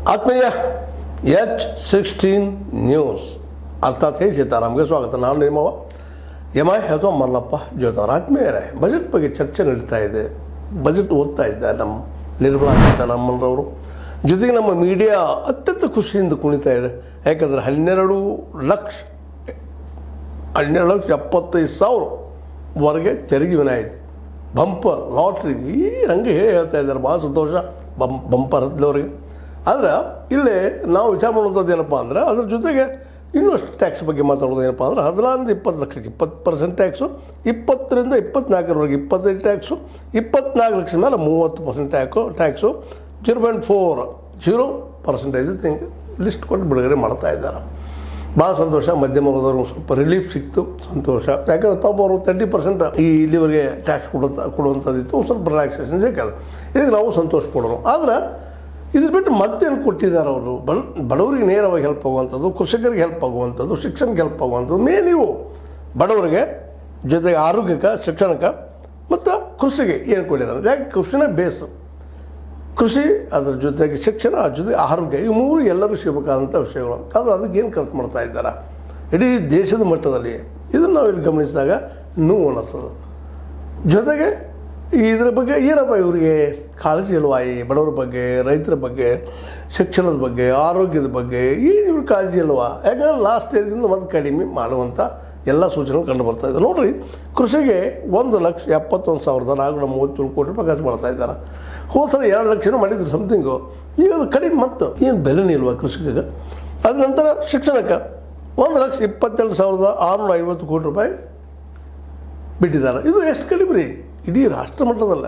ಆತ್ಮೀಯ H16 news ಅರ್ಥಾತ್ ಹೇ ಸೀತಾರಾಮ್ಗೆ ಸ್ವಾಗತ. ನಾನು ನಿಮ್ಮವ ಅಥವಾ ಮಲ್ಲಪ್ಪ ಜೋತವ್ರ. ಆತ್ಮೀಯರೇ, ಬಜೆಟ್ ಬಗ್ಗೆ ಚರ್ಚೆ ನಡೀತಾ ಇದೆ. ಬಜೆಟ್ ಓದ್ತಾ ಇದ್ದಾರೆ ನಮ್ಮ ನಿರ್ಮಲಾ ಸೀತಾರಾಮನ್ರವರು. ಜೊತೆಗೆ ನಮ್ಮ ಮೀಡಿಯಾ ಅತ್ಯಂತ ಖುಷಿಯಿಂದ ಕುಣಿತಾ ಇದೆ. ಯಾಕಂದರೆ 12,75,000ವರೆಗೆ ತೆರಿಗೆ ವಿನಾಯಿತಿ, ಬಂಪರ್ ಲಾಟ್ರಿ ಈ ರಂಗೆ ಹೇಳ್ತಾ ಇದ್ದಾರೆ. ಭಾಳ ಸಂತೋಷ ಬಂಪರ್ ಹತ್ತಿದವ್ರಿಗೆ. ಆದರೆ ಇಲ್ಲೇ ನಾವು ವಿಚಾರ ಮಾಡುವಂಥದ್ದು ಏನಪ್ಪ ಅಂದ್ರೆ, ಅದ್ರ ಜೊತೆಗೆ ಇನ್ನಷ್ಟು ಟ್ಯಾಕ್ಸ್ ಬಗ್ಗೆ ಮಾತಾಡೋದು ಏನಪ್ಪ ಅಂದ್ರೆ, 16-20 ಲಕ್ಷಕ್ಕೆ 20% ಟ್ಯಾಕ್ಸು, 20-24ವರೆಗೆ 25 ಟ್ಯಾಕ್ಸು, 24 ಲಕ್ಷ ಮೇಲೆ 30% ಟ್ಯಾಕ್ಸು, 0.40% ಥಿಂಗ್ ಲಿಸ್ಟ್ ಕೊಟ್ಟು ಬಿಡುಗಡೆ ಮಾಡ್ತಾ ಇದ್ದಾರೆ. ಭಾಳ ಸಂತೋಷ. ಮಧ್ಯಮ ವರ್ಗದವ್ರಿಗೆ ಸ್ವಲ್ಪ ರಿಲೀಫ್ ಸಿಕ್ತು, ಸಂತೋಷ. ಯಾಕಂದ್ರೆ ಪಾಪ ಅವರು 30% ಇಲ್ಲಿವರೆಗೆ ಟ್ಯಾಕ್ಸ್ ಕೊಡುವಂಥದ್ದಿತ್ತು, ಸ್ವಲ್ಪ ರಿಲ್ಯಾಕ್ಸೇಷನ್ ಬೇಕಾದ. ಇದಕ್ಕೆ ನಾವು ಸಂತೋಷ ಪಡೋರು. ಆದರೆ ಇದ್ರ ಬಿಟ್ಟು ಮತ್ತೇನು ಕೊಟ್ಟಿದ್ದಾರೆ ಅವರು? ಬಡವರಿಗೆ ನೇರವಾಗಿ ಹೆಲ್ಪ್ ಆಗುವಂಥದ್ದು, ಕೃಷಿಕರಿಗೆ ಹೆಲ್ಪ್ ಆಗುವಂಥದ್ದು, ಶಿಕ್ಷಣಕ್ಕೆ ಹೆಲ್ಪ್ ಆಗುವಂಥದ್ದು, ಮೇನ್ ಇವು ಬಡವರಿಗೆ, ಜೊತೆಗೆ ಆರೋಗ್ಯಕ್ಕೆ, ಶಿಕ್ಷಣಕ್ಕೆ ಮತ್ತು ಕೃಷಿಗೆ ಏನು ಕೊಟ್ಟಿದ್ದಾರೆ? ಯಾಕೆ ಕೃಷಿನೇ ಬೇಸು. ಕೃಷಿ, ಅದ್ರ ಜೊತೆಗೆ ಶಿಕ್ಷಣ, ಅದ್ರ ಜೊತೆಗೆ ಆರೋಗ್ಯ, ಈ ಮೂರು ಎಲ್ಲರೂ ಸಿಗಬೇಕಾದಂಥ ವಿಷಯಗಳು. ಅದಕ್ಕೆ ಏನು ಖರ್ಚು ಮಾಡ್ತಾ ಇದ್ದಾರೆ ಇಡೀ ದೇಶದ ಮಟ್ಟದಲ್ಲಿ? ಇದನ್ನು ನಾವು ಇಲ್ಲಿ ಗಮನಿಸಿದಾಗ ನೋವು ಅನ್ನಿಸ್ತದೆ. ಜೊತೆಗೆ ಇದ್ರ ಬಗ್ಗೆ ಏನಪ್ಪ ಇವರಿಗೆ ಕಾಳಜಿ ಇಲ್ವಾ? ಈ ಬಡವರ ಬಗ್ಗೆ, ರೈತರ ಬಗ್ಗೆ, ಶಿಕ್ಷಣದ ಬಗ್ಗೆ, ಆರೋಗ್ಯದ ಬಗ್ಗೆ ಏನು ಇವ್ರಿಗೆ ಕಾಳಜಿ ಇಲ್ವಾ? ಯಾಕಂದರೆ ಲಾಸ್ಟ್ ಇಯರ್ಗಿಂತ ಮತ್ತೆ ಕಡಿಮೆ ಮಾಡುವಂಥ ಎಲ್ಲ ಸೂಚನೆಗಳು ಕಂಡು ಬರ್ತಾ ಇದೆ. ನೋಡಿರಿ, ಕೃಷಿಗೆ 1,71,437 ಕೋಟಿ ರೂಪಾಯಿ ಖರ್ಚು ಮಾಡ್ತಾ ಇದ್ದಾರೆ. ಹೋದ ಸಲ 2 ಲಕ್ಷನೂ ಮಾಡಿದ್ರು ಸಮಥಿಂಗು. ಈಗ ಅದು ಕಡಿಮೆ, ಮತ್ತು ಏನು ಬೆಲೆನೇ ಇಲ್ವಾ ಕೃಷಿಗೆ? ಅದ ನಂತರ ಶಿಕ್ಷಣಕ್ಕೆ 1,22,650 ಕೋಟಿ ರೂಪಾಯಿ ಬಿಟ್ಟಿದ್ದಾರೆ. ಇದು ಎಷ್ಟು ಕಡಿಮೆ ರೀ ಇಡೀ ರಾಷ್ಟ್ರ ಮಟ್ಟದಲ್ಲ.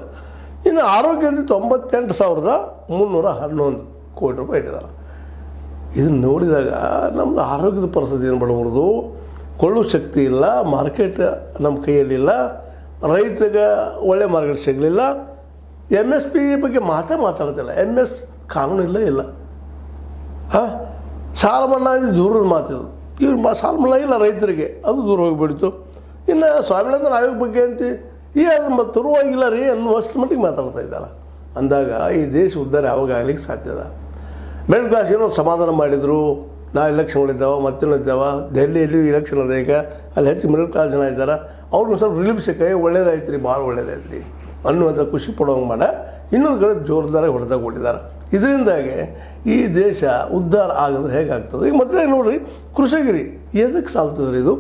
ಇನ್ನು ಆರೋಗ್ಯದಲ್ಲಿ 98,311 ಕೋಟಿ ರೂಪಾಯಿ ಇಟ್ಟಿದ್ದಾರೆ. ಇದನ್ನು ನೋಡಿದಾಗ ನಮ್ಮದು ಆರೋಗ್ಯದ ಪರಿಸ್ಥಿತಿ ಏನು ಬಡವರದು? ಕೊಳ್ಳೋ ಶಕ್ತಿ ಇಲ್ಲ, ಮಾರ್ಕೆಟ್ ನಮ್ಮ ಕೈಯಲ್ಲಿಲ್ಲ, ರೈತಗೆ ಒಳ್ಳೆ ಮಾರ್ಕೆಟ್ ಸಿಗಲಿಲ್ಲ. MSP ಬಗ್ಗೆ ಮಾತಾಡ್ತಿಲ್ಲ. MS ಕಾನೂನು ಇಲ್ಲ. ಸಾಲ ಮನ್ನಾ ದೂರದ ಮಾತಿದು. ಇವ್ರು ಸಾಲ ಮನ್ನಾ ಇಲ್ಲ ರೈತರಿಗೆ, ಅದು ದೂರ ಹೋಗಿಬಿಡ್ತು. ಇನ್ನು ಸ್ವಾಮಿನಾಥನ್ ಆಯೋಗ ಬಗ್ಗೆ ಅಂತ ಅದು ತರುವಾಗಿಲ್ಲ ರೀ ಅನ್ನುವಷ್ಟು ಮಟ್ಟಿಗೆ ಮಾತಾಡ್ತಾ ಇದ್ದಾರೆ. ಅಂದಾಗ ಈ ದೇಶ ಉದ್ಧಾರ ಯಾವಾಗ ಆಗ್ಲಿಕ್ಕೆ ಸಾಧ್ಯದ? ಮಿಡಲ್ ಕ್ಲಾಸ್ ಏನೋ ಸಮಾಧಾನ ಮಾಡಿದರು. ನಾವು ಎಲೆಕ್ಷನ್ಗಳಿದ್ದಾವೆ, ಮತ್ತೇನಿದ್ದಾವೆ, ದೆಹಲಿಯಲ್ಲಿ ಎಲೆಕ್ಷನ್ ಅದ, ಈಗ ಅಲ್ಲಿ ಹೆಚ್ಚು ಮಿಡಲ್ ಕ್ಲಾಸ್ ಜನ ಇದ್ದಾರೆ. ಅವ್ರಿಗೆ ಸ್ವಲ್ಪ ರಿಲೀಫ್ ಸಿಕ್ಕ ಒಳ್ಳೇದಾಯ್ತು ರೀ, ಭಾಳ ಒಳ್ಳೇದಾಯ್ತು ರೀ ಅನ್ನುವಂಥ ಖುಷಿ ಪಡೋಂಗೆ ಮಾಡ ಇನ್ನೊಂದು ಕಡೆ ಜೋರ್ದಾರ ಹೊಡೆದಾಗ ಕೊಟ್ಟಿದ್ದಾರೆ. ಇದರಿಂದಾಗಿ ಈ ದೇಶ ಉದ್ಧಾರ ಆಗಿದ್ರೆ ಹೇಗಾಗ್ತದೆ? ಈಗ ಮತ್ತೆ ನೋಡಿರಿ, ಕೃಷಿಗಿರಿ ಎದಕ್ಕೆ ಸಾಲ್ತದ್ರಿ ಇದು?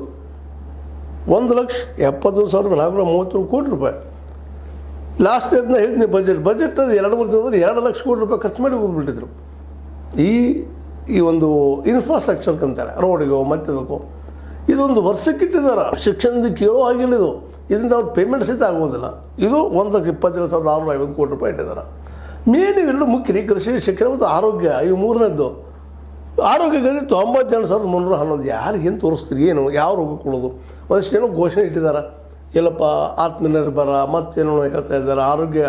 1,71,437 ಕೋಟಿ ರೂಪಾಯಿ ಲಾಸ್ಟ್ ಇಯರ್ನ ಹೇಳ್ತೀನಿ. ಬಜೆಟ್ ಅದು 2-3 ತಿಂಗಳಲ್ಲಿ 2 ಲಕ್ಷ ಕೋಟಿ ರೂಪಾಯಿ ಖರ್ಚು ಮಾಡಿ ಹೋಗ್ಬಿಟ್ಟಿದ್ರು ಈ ಒಂದು ಇನ್ಫ್ರಾಸ್ಟ್ರಕ್ಚರ್ಗೆ ಅಂತಾರೆ, ರೋಡಿಗೋ ಮತ್ತದಕ್ಕೋ. ಇದೊಂದು ವರ್ಷಕ್ಕಿಟ್ಟಿದ್ದಾರೆ. ಶಿಕ್ಷಣದ ಕೇಳೋ ಆಗಿಲ್ಲ ಇದು. ಇದರಿಂದ ಅವ್ರು ಪೇಮೆಂಟ್ ಸಹಿತ ಆಗೋದಿಲ್ಲ. ಇದು 1,22,650 ಕೋಟಿ ರೂಪಾಯಿ ಇಟ್ಟಿದ್ದಾರೆ. ಮೇನ್ ಇವೆಲ್ಲ ಮುಖ್ಯ ರೀ, ಕೃಷಿ, ಶಿಕ್ಷಣ ಮತ್ತು ಆರೋಗ್ಯ. ಇವು ಮೂರನೇದ್ದು. ಆರೋಗ್ಯದಲ್ಲಿ 98,311. ಯಾರಿಗೇನು ತೋರಿಸ್ತೀರಿ? ಏನು ಯಾವ ರೋಗ ಕೊಡೋದು? ಒಂದಿಷ್ಟೇನೋ ಘೋಷಣೆ ಇಟ್ಟಿದ್ದಾರೆ. ಎಲ್ಲಪ್ಪ ಆತ್ಮನಿರ್ಭರ ಮತ್ತೇನೋ ಹೇಳ್ತಾ ಇದ್ದಾರೆ. ಆರೋಗ್ಯ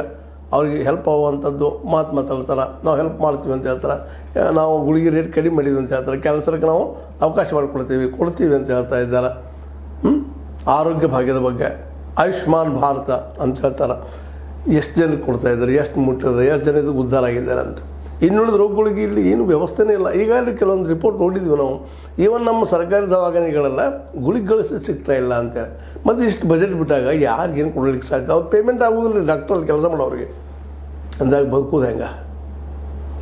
ಅವ್ರಿಗೆ ಹೆಲ್ಪ್ ಆಗುವಂಥದ್ದು ಮಾತಾಡ್ತಾರೆ. ನಾವು ಹೆಲ್ಪ್ ಮಾಡ್ತೀವಿ ಅಂತ ಹೇಳ್ತಾರೆ. ನಾವು ಗುಳಿಗೆ ರೇಟ್ ಕಡಿಮೆ ಮಾಡಿದ್ವಿ ಅಂತ ಹೇಳ್ತಾರೆ. ಕ್ಯಾನ್ಸರ್ಗೆ ನಾವು ಅವಕಾಶ ಕೊಡ್ತೀವಿ ಅಂತ ಹೇಳ್ತಾ ಇದ್ದಾರೆ. ಆರೋಗ್ಯ ಭಾಗ್ಯದ ಬಗ್ಗೆ ಆಯುಷ್ಮಾನ್ ಭಾರತ ಅಂತ ಹೇಳ್ತಾರೆ. ಎಷ್ಟು ಜನಕ್ಕೆ ಕೊಡ್ತಾ ಇದ್ದಾರೆ, ಎಷ್ಟು ಮುಟ್ಟಿದೆ, ಎಷ್ಟು ಜನ ಇದಕ್ಕೆ ಉದ್ಧಾರ ಆಗಿದ್ದಾರೆ ಅಂತ. ಇನ್ನುಳಿದ ರೋಗಗಳಿಗೆ ಇಲ್ಲಿ ಏನು ವ್ಯವಸ್ಥೆನೇ ಇಲ್ಲ. ಈಗಾಗಲೇ ಕೆಲವೊಂದು ರಿಪೋರ್ಟ್ ನೋಡಿದ್ವಿ ನಾವು. ಈವನ್ ನಮ್ಮ ಸರ್ಕಾರಿ ದವಾಖಾನೆಗಳೆಲ್ಲ ಗುಳಿಗೆಗಳು ಸಿಗ್ತಾ ಇಲ್ಲ ಅಂತೇಳಿ. ಮತ್ತು ಇಷ್ಟು ಬಜೆಟ್ ಬಿಟ್ಟಾಗ ಯಾರಿಗೇನು ಕೊಡಲಿಕ್ಕೆ ಸಾಧ್ಯ? ಅವ್ರು ಪೇಮೆಂಟ್ ಆಗೋದಿಲ್ಲ ಡಾಕ್ಟ್ರಲ್ಲಿ ಕೆಲಸ ಮಾಡೋರಿಗೆ. ಅಂದಾಗ ಬದುಕೋದು ಹೆಂಗೆ?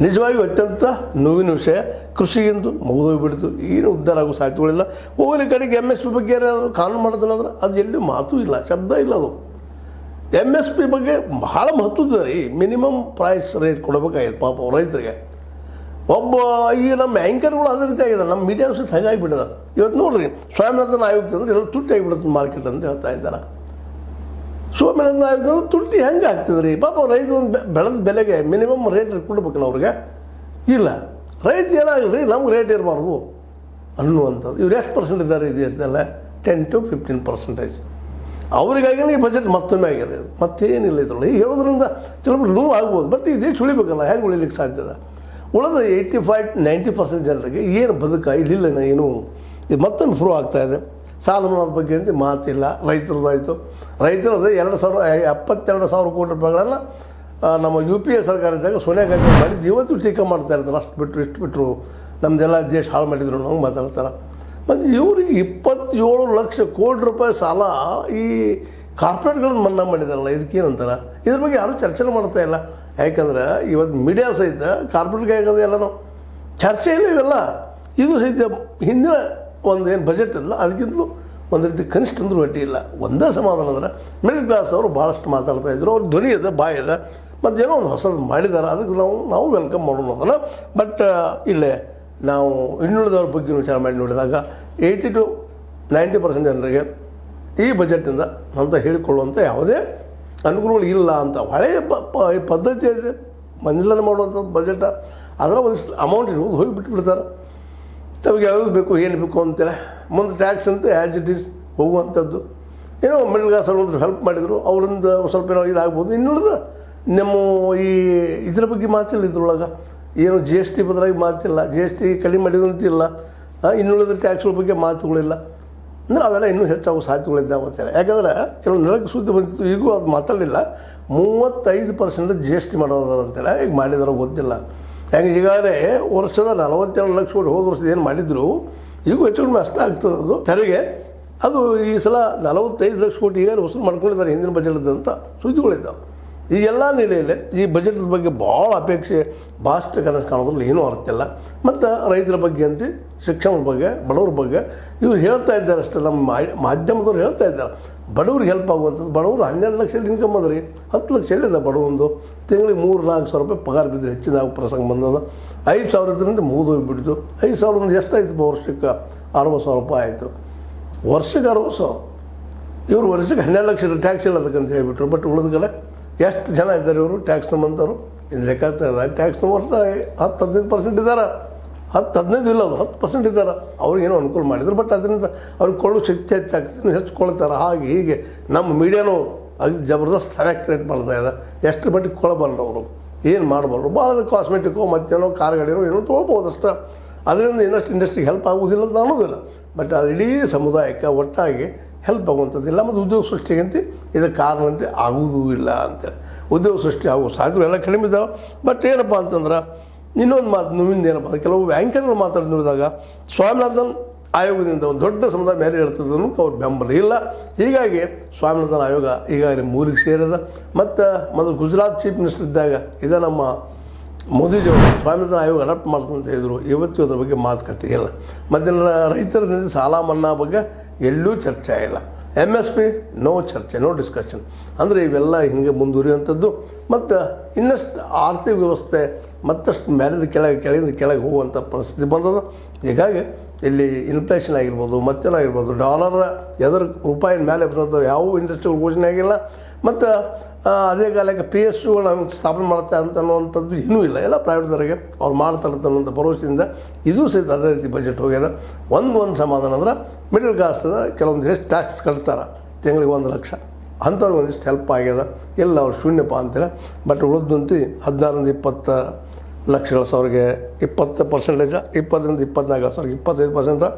ನಿಜವಾಗಿಯೂ ಅತ್ಯಂತ ನೋವಿನ ವಿಷಯ. ಕೃಷಿಗೆಂದು ಮುಗಿದೋಗ್ಬಿಡ್ತು. ಏನು ಉದ್ಧಾರ ಆಗೋ ಸಾಧ್ಯತೆಗಳಿಲ್ಲ. ಹೋಗಲಿ ಕಡೆಗೆ MSP ಬಗ್ಗೆ ಯಾರಾದರೂ ಕಾನೂನು ಮಾಡೋದನ್ನಂದ್ರೆ ಅದು ಎಲ್ಲಿ ಮಾತೂ ಇಲ್ಲ, ಶಬ್ದ ಇಲ್ಲ. ಅದು MSP ಬಗ್ಗೆ ಭಾಳ ಮಹತ್ವದ ರೀ. ಮಿನಿಮಮ್ ಪ್ರೈಸ್ ರೇಟ್ ಕೊಡಬೇಕಾಗಿತ್ತು ಪಾಪ ರೈತರಿಗೆ. ಈಗ ನಮ್ಮ ಆ್ಯಂಕರ್ಗಳು ಅದೇ ರೀತಿ ಆಗಿದ್ದಾರೆ, ನಮ್ಮ ಮೀಡಿಯಾಸ್ ಹಾಗಾಗಿಬಿಟ್ಟಿದೆ. ಇವತ್ತು ನೋಡಿರಿ, ಸ್ವಾಮಿನಾಥನ್ ಆಯೋಗ ಅಂದ್ರೆ ಎಲ್ಲ ತುಟ್ಟಿ ಆಗಿಬಿಡುತ್ತೆ ಮಾರ್ಕೆಟ್ ಅಂತ ಹೇಳ್ತಾ ಇದ್ದಾರೆ. ಸ್ವಾಮಿನಾಥನ್ ಆಯೋಗ ಅಂದ್ರೆ ತುಟ್ಟಿ ಹೆಂಗೆ ಆಗ್ತದೆ ರೀ? ಪಾಪ ರೈತ ಒಂದು ಬೆಳೆದ ಬೆಲೆಗೆ ಮಿನಿಮಮ್ ರೇಟ್ ಕೊಡ್ಬೇಕಲ್ಲ ಅವ್ರಿಗೆ. ಇಲ್ಲ, ರೈತ ಏನಾಗಲಿ ರೀ, ನಮ್ಗೆ ರೇಟ್ ಇರಬಾರ್ದು ಅನ್ನುವಂಥದ್ದು. ಇವ್ರು ಎಷ್ಟು ಪರ್ಸೆಂಟ್ ಇದ್ದಾರೆ ಈ ದೇಶದಲ್ಲ? 10-15%. ಅವರಿಗಾಗಿನೇ ಈ ಬಜೆಟ್ ಮತ್ತೊಮ್ಮೆ ಆಗಿದೆ. ಮತ್ತೇನಿಲ್ಲ ಇದ್ರೊಳಗೆ. ಈಗ ಹೇಳೋದ್ರಿಂದ ಕೆಲವೊಬ್ರು ನೋವು ಆಗ್ಬೋದು, ಬಟ್ ಈ ದೇಶ ಉಳಿಬೇಕಲ್ಲ, ಹೆಂಗೆ ಉಳಿಲಿಕ್ಕೆ ಸಾಧ್ಯದ? ಉಳಿದ 85-90% ಜನರಿಗೆ ಏನು ಇಲ್ಲಿಲ್ಲ ಏನು. ಇದು ಮತ್ತೊಂದು ಪ್ರೂವ್ ಆಗ್ತಾಯಿದೆ. ಸಾಲ ಮನ್ನಾದ ಬಗ್ಗೆ ಅಂತ ಮಾತಿಲ್ಲ. ರೈತರದಾಯಿತು, ರೈತರದ್ದು 72,000 ಕೋಟಿ ರೂಪಾಯಿಗಳನ್ನು ನಮ್ಮ UPA ಸರ್ಕಾರ ಇದ್ದಾಗ ಸೋನಿಯಾ ಗಾಂಧಿ ಮಾಡಿದ್ದು ಇವತ್ತು ಟೀಕೆ ಮಾಡ್ತಾ ಇರ್ತಾರೆ. ಅಷ್ಟು ಬಿಟ್ಟರು ಇಷ್ಟು ಬಿಟ್ಟರು ನಮ್ಮದೆಲ್ಲ ದೇಶ ಹಾಳು ಮಾಡಿದ್ರು ಹಂಗೆ ಮಾತಾಡ್ತಾರೆ. ಮತ್ತು ಇವ್ರಿಗೆ 27 ಲಕ್ಷ ಕೋಟಿ ರೂಪಾಯಿ ಸಾಲ ಈ ಕಾರ್ಪೊರೇಟ್ಗಳನ್ನು ಮನ್ನಾ ಮಾಡಿದಾರಲ್ಲ, ಇದಕ್ಕೇನಂತಾರೆ? ಇದ್ರ ಬಗ್ಗೆ ಯಾರೂ ಚರ್ಚೆ ಮಾಡ್ತಾ ಇಲ್ಲ. ಯಾಕಂದ್ರೆ ಇವತ್ತು ಮೀಡಿಯಾ ಸಹಿತ ಕಾರ್ಪೊರೇಟ್ಗೆ ಆಗೋದು ಎಲ್ಲನೂ ಚರ್ಚೆ ಇಲ್ಲ. ಇವೆಲ್ಲ ಇದು ಸಹಿತ ಹಿಂದಿನ ಒಂದು ಏನು ಬಜೆಟ್ ಇಲ್ಲ ಅದಕ್ಕಿಂತಲೂ ಒಂದು ರೀತಿ ಕನಿಷ್ಠ ಅಂದ್ರೂ ಅಡ್ಡಿ ಇಲ್ಲ. ಒಂದೇ ಸಮಾಧಾನ ಅಂದ್ರೆ ಮಿಡಲ್ ಕ್ಲಾಸ್ ಅವರು ಭಾಳಷ್ಟು ಮಾತಾಡ್ತಾಯಿದ್ರು. ಅವ್ರ ಧ್ವನಿ ಇದೆ, ಬಾಯಿ ಇದೆ, ಮತ್ತು ಏನೋ ಒಂದು ಹೊಸದು ಮಾಡಿದ್ದಾರೆ. ಅದಕ್ಕೆ ನಾವು ವೆಲ್ಕಮ್ ಮಾಡೋಣ ಅದನ್ನು. ಬಟ್ ಇಲ್ಲೇ ನಾವು ಇನ್ನುಳಿದವ್ರ ಬಗ್ಗೆ ವಿಚಾರ ಮಾಡಿ ನೋಡಿದಾಗ 80 to 90% ಜನರಿಗೆ ಈ ಬಜೆಟ್ನಿಂದ ಅಂತ ಹೇಳಿಕೊಳ್ಳುವಂಥ ಯಾವುದೇ ಅನುಕೂಲಗಳು ಇಲ್ಲ ಅಂತ ಹಳೆಯ ಪದ್ಧತಿ ಇದೆ ಮಂಜೂರಾಣೆ ಮಾಡುವಂಥದ್ದು ಬಜೆಟ. ಅದರ ಒಂದಿಷ್ಟು ಅಮೌಂಟ್ ಇರ್ಬೋದು ಹೋಗಿ ಬಿಟ್ಬಿಡ್ತಾರೆ. ತಮಗೆ ಯಾವುದು ಬೇಕು ಏನು ಬೇಕು ಅಂತೇಳಿ ಮುಂದೆ ಟ್ಯಾಕ್ಸ್ ಅಂತ ಆ್ಯಸ್ ಇಟ್ ಈಸ್ ಹೋಗುವಂಥದ್ದು. ಏನೋ ಮಿಡಲ್ ಕ್ಲಾಸ್ ಅವ್ರು ಹೆಲ್ಪ್ ಮಾಡಿದರು, ಅವರಿಂದ ಸ್ವಲ್ಪ ಏನೋ ಇದಾಗ್ಬೋದು. ಇನ್ನುಳಿದ ನಮ್ಮ ಈ ಇದರ ಬಗ್ಗೆ ಮಾತಿಲ್ಲ. ಇದ್ರೊಳಗೆ ಏನು GST ಬದಲಾಗಿ ಮಾತಿಲ್ಲ, GST ಕಡಿಮೆ ಮಾಡಿದಂತಿಲ್ಲ, ಇನ್ನುಳಿದ ಟ್ಯಾಕ್ಸ್ಗಳ ಬಗ್ಗೆ ಮಾತುಗಳಿಲ್ಲ. ಅಂದರೆ ಅವೆಲ್ಲ ಇನ್ನೂ ಹೆಚ್ಚಾಗೋ ಸಾಧ್ಯತೆಗಳಿದ್ದಾವೆ ಅಂತೇಳಿ. ಯಾಕಂದ್ರೆ ಕೆಲವು ನೆಲಕ್ಕೆ ಸುದ್ದಿ ಬಂದಿತ್ತು, ಈಗೂ ಅದು ಮಾತಾಡಲಿಲ್ಲ. 35% GST ಮಾಡೋದಾರ ಅಂತೇಳಿ ಈಗ ಮಾಡಿದಾರೋ ಗೊತ್ತಿಲ್ಲ. ಯಾಕೆ ಈಗಾಗಲೇ ವರ್ಷದ 42 ಲಕ್ಷ ಕೋಟಿ ಹೋದ ವರ್ಷದ ಏನು ಮಾಡಿದ್ರು ಈಗೂ ಹೆಚ್ಚು ಕಡಿಮೆ ಅಷ್ಟೇ ಆಗ್ತದೆ ಅದು ತೆರಿಗೆ. ಅದು ಈ ಸಲ 45 ಲಕ್ಷ ಕೋಟಿ ಈಗಾಗಲೇ ವಸೂಲು ಮಾಡ್ಕೊಂಡಿದ್ದಾರೆ ಹಿಂದಿನ ಬಜೆಟ್ದಂತ ಸುದ್ದಿಗಳಿದ್ದಾವೆ. ಈ ಎಲ್ಲ ನೆಲೆಯಲ್ಲಿ ಈ ಬಜೆಟ್ ಬಗ್ಗೆ ಭಾಳ ಅಪೇಕ್ಷೆ, ಭಾಳಷ್ಟು ಕನಸು ಕಾಣೋದ್ರಲ್ಲಿ ಏನೂ ಅರ್ಥ ಇಲ್ಲ. ಮತ್ತು ರೈತರ ಬಗ್ಗೆ ಅಂತ, ಶಿಕ್ಷಣದ ಬಗ್ಗೆ, ಬಡವ್ರ ಬಗ್ಗೆ ಇವ್ರು ಹೇಳ್ತಾ ಇದ್ದಾರೆ ಅಷ್ಟೇ. ನಮ್ಮ ಮಾಧ್ಯಮದವ್ರು ಹೇಳ್ತಾ ಇದ್ದಾರೆ ಬಡವ್ರಿಗೆ ಹೆಲ್ಪ್ ಆಗುವಂಥದ್ದು. ಬಡವರು 12 ಲಕ್ಷ ಇನ್ಕಮ್ ಅದ ರೀ, 10 ಲಕ್ಷ ಎಲ್ಲಿದೆ ಬಡವೊಂದು. ತಿಂಗಳಿಗೆ 3-4 ಸಾವಿರ ರೂಪಾಯಿ ಪಗಾರ ಬಿದ್ದರೆ ಹೆಚ್ಚಿನ ಪ್ರಸಂಗ ಬಂದದ. 5,000 ಇದ್ರಿಂದ ಮುಗಿದೋಗ್ಬಿಡ್ತು. 5,000 ಎಷ್ಟಾಯ್ತು? ವರ್ಷಕ್ಕೆ 60,000 ರೂಪಾಯಿ ಆಯಿತು. ವರ್ಷಕ್ಕೆ 60,000. ಇವರು ವರ್ಷಕ್ಕೆ 12 ಲಕ್ಷ ಟ್ಯಾಕ್ಸ್ ಇಲ್ಲ ಅದಕ್ಕಂತ ಹೇಳಿಬಿಟ್ರು. ಬಟ್ ಉಳಿದ ಕಡೆ ಎಷ್ಟು ಜನ ಇದ್ದಾರೆ ಇವರು ಟ್ಯಾಕ್ಸ್ ನಮ್ಮಂಥವ್ರು? ಇನ್ನು ಲೆಕ್ಕ ಟ್ಯಾಕ್ಸ್ನ ವರ್ಷ 10-15% ಇದ್ದಾರೆ. 10-15 ಇಲ್ಲ, ಅದು 10% ಇದ್ದಾರೆ. ಅವ್ರಿಗೇನೋ ಅನುಕೂಲ ಮಾಡಿದ್ರು. ಬಟ್ ಅದರಿಂದ ಅವ್ರಿಗೆ ಕೊಳ್ಳೋ ಶಕ್ತಿ ಹೆಚ್ಚಾಗ್ತದೆ, ಹೆಚ್ಚುಕೊಳ್ತಾರೆ. ಹಾಗೆ ಹೀಗೆ ನಮ್ಮ ಮೀಡಿಯಾನೂ ಅದು ಜಬರ್ದಸ್ತ್ ಹ್ಯಾಕ್ ಕ್ರಿಯೇಟ್ ಮಾಡ್ತಾ ಇದೆ. ಎಷ್ಟು ಮಟ್ಟಿಗೆ ಕೊಳಬಲ್ಲರು ಅವರು, ಏನು ಮಾಡಬಲ್ಲರು. ಭಾಳ ಕಾಸ್ಮೆಟಿಕ್ಕು ಮತ್ತೇನೋ ಕಾರ್ ಗಾಡಿನೋ ಏನೋ ತೊಗೊಳ್ಬೋದು ಅಷ್ಟೇ. ಅದರಿಂದ ಇನ್ನಷ್ಟು ಇಂಡಸ್ಟ್ರಿಗೆ ಹೆಲ್ಪ್ ಆಗೋದಿಲ್ಲ ಅಂತ ಅನ್ನೋದಿಲ್ಲ. ಬಟ್ ಅದು ಇಡೀ ಸಮುದಾಯಕ್ಕೆ ಒಟ್ಟಾಗಿ ಹೆಲ್ಪ್ ಆಗುವಂಥದ್ದಿಲ್ಲ. ಮತ್ತು ಉದ್ಯೋಗ ಸೃಷ್ಟಿಗಂತೆ ಇದಕ್ಕೆ ಕಾರಣಂತೆ ಆಗುವುದೂ ಇಲ್ಲ ಅಂತೇಳಿ. ಉದ್ಯೋಗ ಸೃಷ್ಟಿ ಆಗುವ ಸಾಧ್ಯತೆ ಎಲ್ಲ ಕಡಿಮೆ ಇದ್ದಾವೆ. ಬಟ್ ಏನಪ್ಪ ಅಂತಂದ್ರೆ ಇನ್ನೊಂದು ಮಾತು ನೋವಿಂದ ಏನಪ್ಪ, ಕೆಲವು ಆ್ಯಂಕರ್ಗಳು ಮಾತಾಡಿ ನೋಡಿದಾಗ ಸ್ವಾಮಿನಾಥನ್ ಆಯೋಗದಿಂದ ಒಂದು ದೊಡ್ಡ ಸಮುದಾಯ ಮೇಲೆ ಇರ್ತದನ್ನು ಅವ್ರ ಬೆಂಬಲ ಇಲ್ಲ. ಹೀಗಾಗಿ ಸ್ವಾಮಿನಾಥನ್ ಆಯೋಗ ಈಗಾಗಲೇ 3ಗೆ ಸೇರಿದ. ಮತ್ತು ಮೊದಲು ಗುಜರಾತ್ ಚೀಫ್ ಮಿನಿಸ್ಟರ್ ಇದ್ದಾಗ ಇದೇ ನಮ್ಮ ಮೋದಿಜಿಯವರು ಸ್ವಾಮಿನಾಥನ್ ಆಯೋಗ ಅಡಾಪ್ಟ್ ಮಾಡ್ತಂತ ಹೇಳಿದರು. ಇವತ್ತು ಅದ್ರ ಬಗ್ಗೆ ಮಾತುಕತೆ ಇಲ್ಲ. ಮತ್ತು ರೈತರ ಸಾಲ ಮನ್ನಾ ಬಗ್ಗೆ ಎಲ್ಲೂ ಚರ್ಚೆ ಇಲ್ಲ. MSP ನೋ ಚರ್ಚೆ, ನೋ ಡಿಸ್ಕಷನ್. ಅಂದರೆ ಇವೆಲ್ಲ ಹಿಂಗೆ ಮುಂದುವರಿಯುವಂಥದ್ದು. ಮತ್ತು ಇನ್ನಷ್ಟು ಆರ್ಥಿಕ ವ್ಯವಸ್ಥೆ ಮತ್ತಷ್ಟು ಮೇಲಿಂದ ಕೆಳಗೆ ಹೋಗುವಂಥ ಪರಿಸ್ಥಿತಿ ಬಂದದ. ಹೀಗಾಗಿ ಇಲ್ಲಿ ಇನ್ಫ್ಲೇಷನ್ ಆಗಿರ್ಬೋದು, ಮತ್ತೇನಾಗಿರ್ಬೋದು, ಡಾಲರ್ ಎದರ ರೂಪಾಯಿನ ಮೇಲೆ ಬರೋದು ಯಾವ ಇಂಡಸ್ಟ್ರಿಗಳು ಘೋಷಣೆ ಆಗಿಲ್ಲ. ಮತ್ತು ಅದೇ ಕಾಲಕ್ಕೆ PSUಗಳು ನಮಗೆ ಸ್ಥಾಪನೆ ಮಾಡ್ತಾ ಅಂತ ಅನ್ನುವಂಥದ್ದು ಇನ್ನೂ ಇಲ್ಲ. ಎಲ್ಲ ಪ್ರೈವೇಟ್ದವರಿಗೆ ಅವ್ರು ಮಾಡ್ತಾರೆ ಅನ್ನೋಂಥ ಭರವಸೆಯಿಂದ ಇದು ಸಹಿತ ಅದೇ ರೀತಿ ಬಜೆಟ್ ಹೋಗ್ಯದ. ಒಂದು ಸಮಾಧಾನ ಅಂದ್ರೆ ಮಿಡಲ್ ಕ್ಲಾಸ್ದ ಕೆಲವೊಂದು ಎಷ್ಟು ಟ್ಯಾಕ್ಸ್ ಕಟ್ತಾರೆ ತಿಂಗಳಿಗೆ 1 ಲಕ್ಷ, ಅಂಥವ್ರಿಗೆ ಒಂದಿಷ್ಟು ಹೆಲ್ಪ್ ಆಗ್ಯದ. ಎಲ್ಲ ಅವ್ರು ಶೂನ್ಯಪ್ಪ ಅಂತೇಳಿ. ಬಟ್ ಉಳಿದಂತೆ 16-20 ಲಕ್ಷಗಳ ಸಾವಿರಿಗೆ 20%, 20-24 ಸಾವಿರಿಗೆ 25%,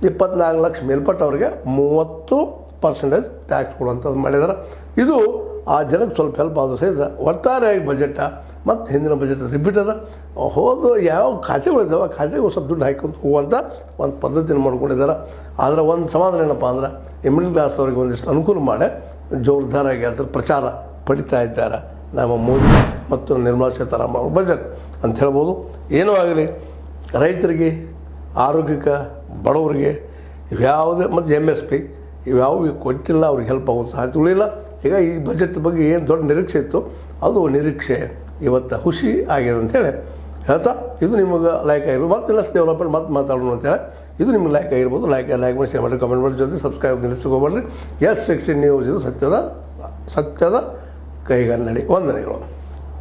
24 ಲಕ್ಷ ಮೇಲ್ಪಟ್ಟವ್ರಿಗೆ 30% ಟ್ಯಾಕ್ಸ್ ಕೊಡುವಂಥದ್ದು ಮಾಡಿದ್ದಾರೆ. ಇದು ಆ ಜನಕ್ಕೆ ಸ್ವಲ್ಪ ಹೆಲ್ಪ್ ಆದರೂ ಸಹಿತ ಒಟ್ಟಾರೆಯಾಗಿ ಬಜೆಟ ಮತ್ತು ಹಿಂದಿನ ಬಜೆಟ್ ರಿಪೀಟ್ ಅದ. ಹೋದ ಯಾವ ಖಾತೆಗಳಿದ್ದಾವೆ ಆ ಖಾತೆಗೆ ಸ್ವಲ್ಪ ದುಡ್ಡು ಹಾಕ್ಕೊಂಡು ಹೋಗುವಂಥ ಒಂದು ಪದ್ಧತಿನ ಮಾಡ್ಕೊಂಡಿದ್ದಾರೆ. ಆದರೆ ಒಂದು ಸಮಾಧಾನ ಏನಪ್ಪ ಅಂದ್ರೆ ಈ ಮಿಡಲ್ ಕ್ಲಾಸ್ ಅವ್ರಿಗೆ ಒಂದಿಷ್ಟು ಅನುಕೂಲ ಮಾಡಿ ಜೋರ್ದಾರಾಗಿ ಅದ್ರ ಪ್ರಚಾರ ಪಡಿತಾ ಇದ್ದಾರೆ ನಮ್ಮ ಮೋದಿ ಮತ್ತು ನಿರ್ಮಲಾ ಸೀತಾರಾಮನ್ ಅವ್ರ ಬಜೆಟ್ ಅಂತ ಹೇಳ್ಬೋದು. ಏನೂ ಆಗಲಿ ರೈತರಿಗೆ, ಆರೋಗ್ಯಕ್ಕೆ, ಬಡವರಿಗೆ ಇವ್ಯಾವುದೇ ಮತ್ತು MSP ಇವ್ಯಾವ ಕೊಟ್ಟಿಲ್ಲ. ಅವ್ರಿಗೆ ಹೆಲ್ಪ್ ಆಗೋ ಸಾಧ್ಯತೆಗಳಿಲ್ಲ. ಈಗ ಈ ಬಜೆಟ್ ಬಗ್ಗೆ ಏನು ದೊಡ್ಡ ನಿರೀಕ್ಷೆ ಇತ್ತು ಅದು ನಿರೀಕ್ಷೆ ಇವತ್ತು ಹುಸಿ ಆಗಿದೆ ಅಂತೇಳಿ ಹೇಳ್ತಾ, ಇದು ನಿಮಗೆ ಲೈಕ್ ಆಗಿರ್ಬೋದು. ಮತ್ತು ಇನ್ನಷ್ಟು ಡೆವಲಪ್ಮೆಂಟ್ ಮತ್ತೆ ಮಾತಾಡೋಣ ಅಂತೇಳಿ ಇದು ನಿಮ್ಗೆ ಲೈಕ್ ಆಗಿರ್ಬೋದು. ಲೈಕ್ ಮಾಡಿ, ಶೇರ್ ಮಾಡಿ, ಕಮೆಂಟ್ ಮಾಡಿ, ಜೊತೆ ಸಬ್ಸ್ಕ್ರೈಬ್ ನಿಲ್ಲಿಸ್ಕೋಬೇಡ್ರಿ. S16 ನ್ಯೂಸ್ ಇದು ಸತ್ಯದ ಕೈಗನ್ನಡಿ. ವಂದನೆಗಳು.